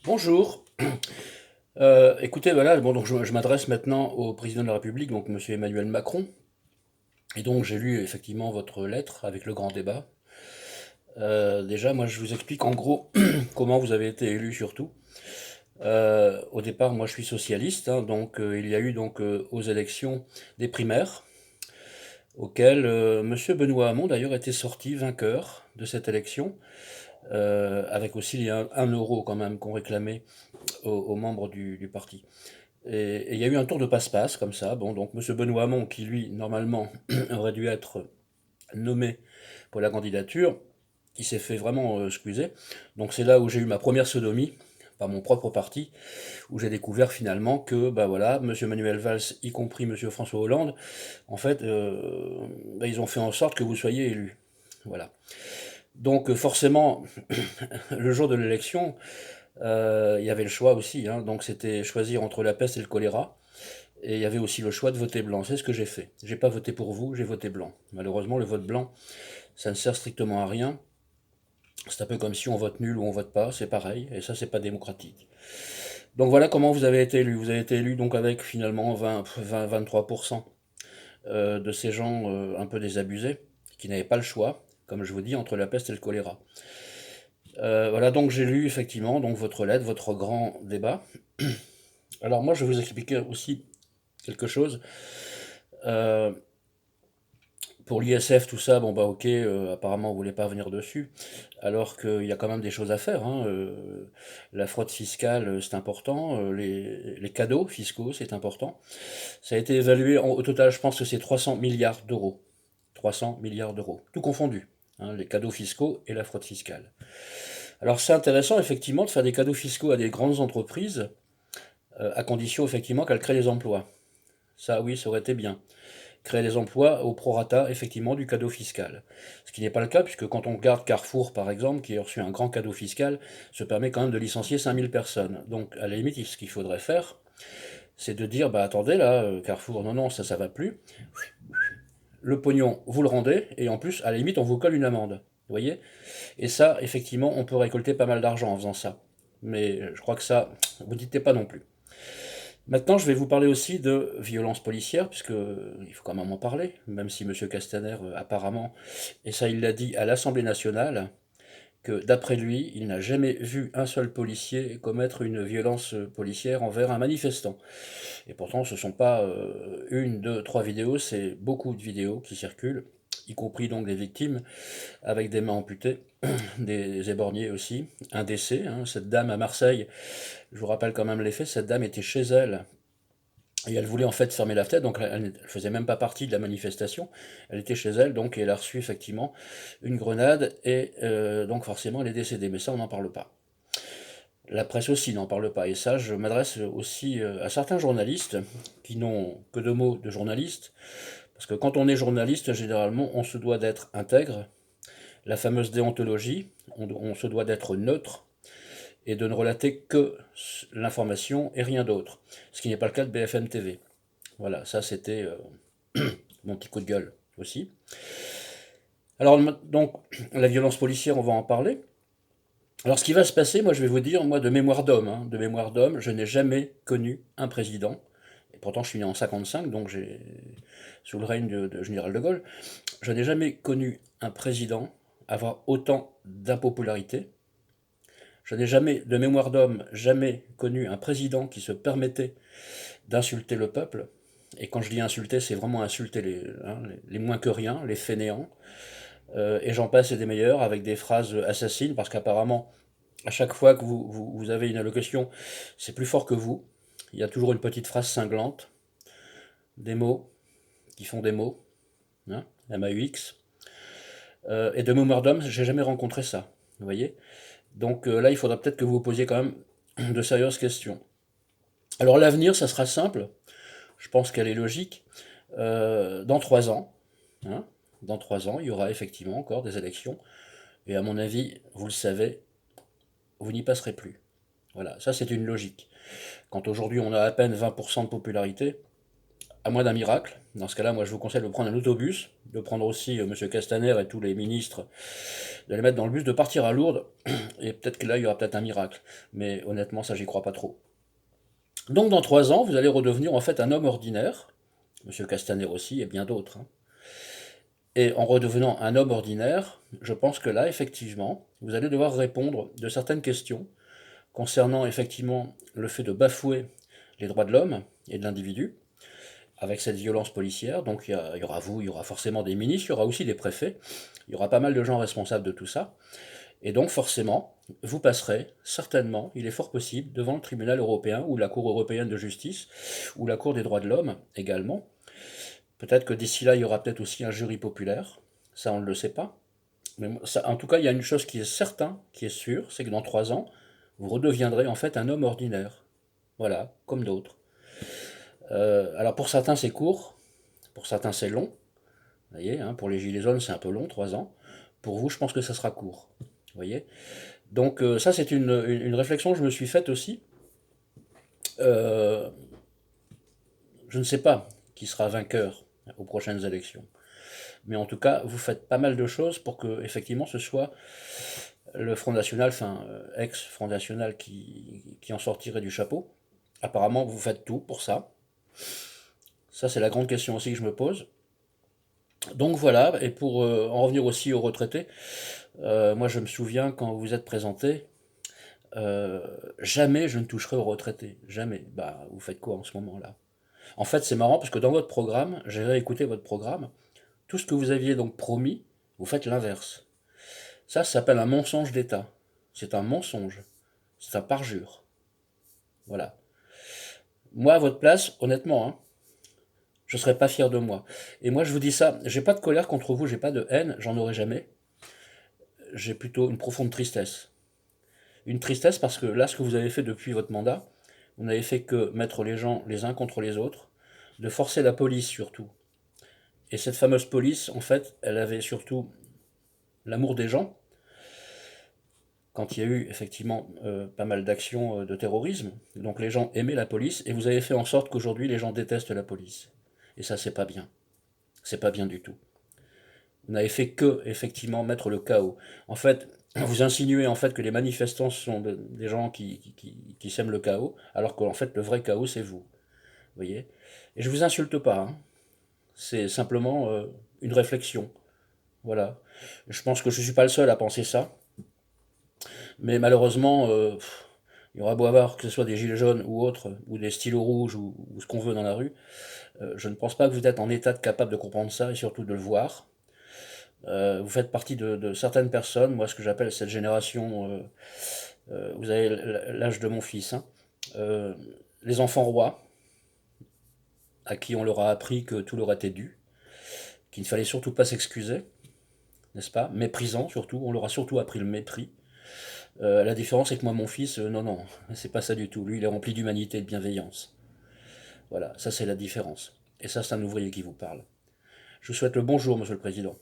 Bonjour. Écoutez, voilà, bon, donc je m'adresse maintenant au président de la République, donc Monsieur Emmanuel Macron. Et donc j'ai lu effectivement votre lettre avec le grand débat. Déjà, moi je vous explique en gros comment vous avez été élu surtout. Au départ, moi je suis socialiste, hein, donc il y a eu donc aux élections des primaires, auxquelles Monsieur Benoît Hamon d'ailleurs était sorti vainqueur de cette élection, avec aussi les 1 euro quand même qu'on réclamait aux membres du parti. Et il y a eu un tour de passe-passe comme ça. Bon, donc Monsieur Benoît Hamon, qui lui, normalement, aurait dû être nommé pour la candidature, il s'est fait vraiment squeezer. Donc c'est là où j'ai eu ma première sodomie par mon propre parti, où j'ai découvert finalement que, bah voilà, Monsieur Manuel Valls, y compris Monsieur François Hollande, en fait, bah, ils ont fait en sorte que vous soyez élu. Voilà. Donc forcément, le jour de l'élection, il y avait le choix aussi, hein. Donc c'était choisir entre la peste et le choléra. Et il y avait aussi le choix de voter blanc. C'est ce que j'ai fait. J'ai pas voté pour vous, j'ai voté blanc. Malheureusement, le vote blanc, ça ne sert strictement à rien. C'est un peu comme si on vote nul ou on vote pas, c'est pareil, et ça, c'est pas démocratique. Donc voilà comment vous avez été élu. Vous avez été élu donc avec finalement 23% de ces gens un peu désabusés, qui n'avaient pas le choix, comme je vous dis, entre la peste et le choléra. Voilà, donc j'ai lu effectivement donc votre lettre, votre grand débat. Alors moi, je vais vous expliquer aussi quelque chose. Euh, Pour l'ISF, tout ça, bon bah ok, apparemment vous voulez pas venir dessus, alors qu'il y a quand même des choses à faire, hein. La fraude fiscale, c'est important, les cadeaux fiscaux, c'est important. Ça a été évalué, au total, je pense que c'est 300 milliards d'euros. 300 milliards d'euros, tout confondu, hein, les cadeaux fiscaux et la fraude fiscale. Alors c'est intéressant effectivement de faire des cadeaux fiscaux à des grandes entreprises, à condition effectivement qu'elles créent des emplois. Ça oui, ça aurait été bien créer des emplois au prorata, effectivement, du cadeau fiscal. Ce qui n'est pas le cas, puisque quand on regarde Carrefour, par exemple, qui a reçu un grand cadeau fiscal, se permet quand même de licencier 5000 personnes. Donc, à la limite, ce qu'il faudrait faire, c'est de dire, bah attendez, là, Carrefour, non, non, ça va plus. Le pognon, vous le rendez, et en plus, à la limite, on vous colle une amende. Vous voyez? Et ça, effectivement, on peut récolter pas mal d'argent en faisant ça. Mais je crois que ça, vous dites pas non plus. Maintenant, je vais vous parler aussi de violence policière, puisque il faut quand même en parler, même si M. Castaner, apparemment, et ça il l'a dit à l'Assemblée nationale, que d'après lui, il n'a jamais vu un seul policier commettre une violence policière envers un manifestant. Et pourtant, ce ne sont pas une, deux, trois vidéos, c'est beaucoup de vidéos qui circulent, y compris donc des victimes avec des mains amputées, des éborgnés aussi, un décès, hein. Cette dame à Marseille, je vous rappelle quand même les faits, cette dame était chez elle et elle voulait en fait fermer la fenêtre, donc elle ne faisait même pas partie de la manifestation. Elle était chez elle, donc et elle a reçu effectivement une grenade et donc forcément elle est décédée. Mais ça, on n'en parle pas. La presse aussi n'en parle pas. Et ça, je m'adresse aussi à certains journalistes qui n'ont que deux mots de journaliste, parce que quand on est journaliste, généralement, on se doit d'être intègre. La fameuse déontologie, on se doit d'être neutre et de ne relater que l'information et rien d'autre. Ce qui n'est pas le cas de BFM TV. Voilà, ça c'était mon petit coup de gueule aussi. Alors donc la violence policière, on va en parler. Alors ce qui va se passer, moi je vais vous dire, moi de mémoire d'homme, hein, de mémoire d'homme, je n'ai jamais connu un président. Et pourtant je suis né en 55, donc j'ai sous le règne de général de Gaulle, je n'ai jamais connu un président avoir autant d'impopularité. Je n'ai jamais, de mémoire d'homme, jamais connu un président qui se permettait d'insulter le peuple. Et quand je dis insulter, c'est vraiment insulter hein, les moins que rien, les fainéants. Et j'en passe et des meilleurs avec des phrases assassines, parce qu'apparemment, à chaque fois que vous avez une allocution, c'est plus fort que vous. Il y a toujours une petite phrase cinglante, des mots qui font des mots, hein, MAUX. Et de mémoire d'homme, j'ai jamais rencontré ça. Vous voyez? Donc là, il faudra peut-être que vous vous posiez quand même de sérieuses questions. Alors l'avenir, ça sera simple. Je pense qu'elle est logique. Dans 3 ans, hein, dans 3 ans, il y aura effectivement encore des élections. Et à mon avis, vous le savez, vous n'y passerez plus. Voilà, ça c'est une logique. Quand aujourd'hui on a à peine 20% de popularité, à moins d'un miracle. Dans ce cas-là, moi je vous conseille de prendre un autobus, de prendre aussi M. Castaner et tous les ministres, de les mettre dans le bus, de partir à Lourdes, et peut-être que là il y aura peut-être un miracle. Mais honnêtement, ça j'y crois pas trop. Donc dans 3 ans, vous allez redevenir en fait un homme ordinaire, M. Castaner aussi et bien d'autres, hein. Et en redevenant un homme ordinaire, je pense que là, effectivement, vous allez devoir répondre de certaines questions concernant effectivement le fait de bafouer les droits de l'homme et de l'individu, avec cette violence policière. Donc il y aura vous, il y aura forcément des ministres, il y aura aussi des préfets, il y aura pas mal de gens responsables de tout ça. Et donc forcément, vous passerez certainement, il est fort possible, devant le tribunal européen ou la Cour européenne de justice ou la Cour des droits de l'homme également. Peut-être que d'ici là, il y aura peut-être aussi un jury populaire, ça on ne le sait pas. Mais ça, en tout cas, il y a une chose qui est certaine, qui est sûre, c'est que dans 3 ans, vous redeviendrez en fait un homme ordinaire. Voilà, comme d'autres. Alors pour certains c'est court, pour certains c'est long. Vous voyez, hein, pour les gilets jaunes c'est un peu long, 3 ans. Pour vous, je pense que ça sera court. Vous voyez. Donc ça c'est une réflexion que je me suis faite aussi. Euh, je ne sais pas qui sera vainqueur aux prochaines élections. Mais en tout cas, vous faites pas mal de choses pour que effectivement ce soit le Front National, enfin ex-Front National qui en sortirait du chapeau. Apparemment, vous faites tout pour ça. Ça, c'est la grande question aussi que je me pose. Donc voilà, et pour en revenir aussi aux retraités, moi je me souviens quand vous vous êtes présenté, euh, jamais je ne toucherai aux retraités. Jamais. Bah, vous faites quoi en ce moment-là? En fait, c'est marrant parce que dans votre programme, j'ai réécouté votre programme, tout ce que vous aviez donc promis, vous faites l'inverse. Ça s'appelle un mensonge d'État. C'est un mensonge. C'est un parjure. Voilà. Moi, à votre place, honnêtement, hein, je serais pas fier de moi. Et moi, je vous dis ça, j'ai pas de colère contre vous, j'ai pas de haine, j'en aurai jamais. J'ai plutôt une profonde tristesse. Une tristesse parce que là, ce que vous avez fait depuis votre mandat, vous n'avez fait que mettre les gens les uns contre les autres, de forcer la police surtout. Et cette fameuse police, en fait, elle avait surtout l'amour des gens, quand il y a eu effectivement pas mal d'actions de terrorisme. Donc les gens aimaient la police, et vous avez fait en sorte qu'aujourd'hui les gens détestent la police. Et ça, c'est pas bien. C'est pas bien du tout. Vous n'avez fait que, effectivement, mettre le chaos. En fait, vous insinuez en fait que les manifestants sont des gens qui sèment le chaos, alors qu'en fait, le vrai chaos, c'est vous. Vous voyez. Et je vous insulte pas, hein. C'est simplement une réflexion. Voilà. Je pense que je ne suis pas le seul à penser ça. Mais malheureusement, il y aura beau avoir que ce soit des gilets jaunes ou autres, ou des stylos rouges, ou ce qu'on veut dans la rue. Je ne pense pas que vous êtes en état capable de comprendre ça et surtout de le voir. Vous faites partie de certaines personnes, moi ce que j'appelle cette génération, vous avez l'âge de mon fils, hein, euh, les enfants rois, à qui on leur a appris que tout leur était dû, qu'il ne fallait surtout pas s'excuser, n'est-ce pas? Méprisant surtout, on leur a surtout appris le mépris. La différence c'est que moi mon fils, non, non, c'est pas ça du tout. Lui il est rempli d'humanité et de bienveillance. Voilà, ça c'est la différence. Et ça c'est un ouvrier qui vous parle. Je vous souhaite le bonjour, monsieur le président.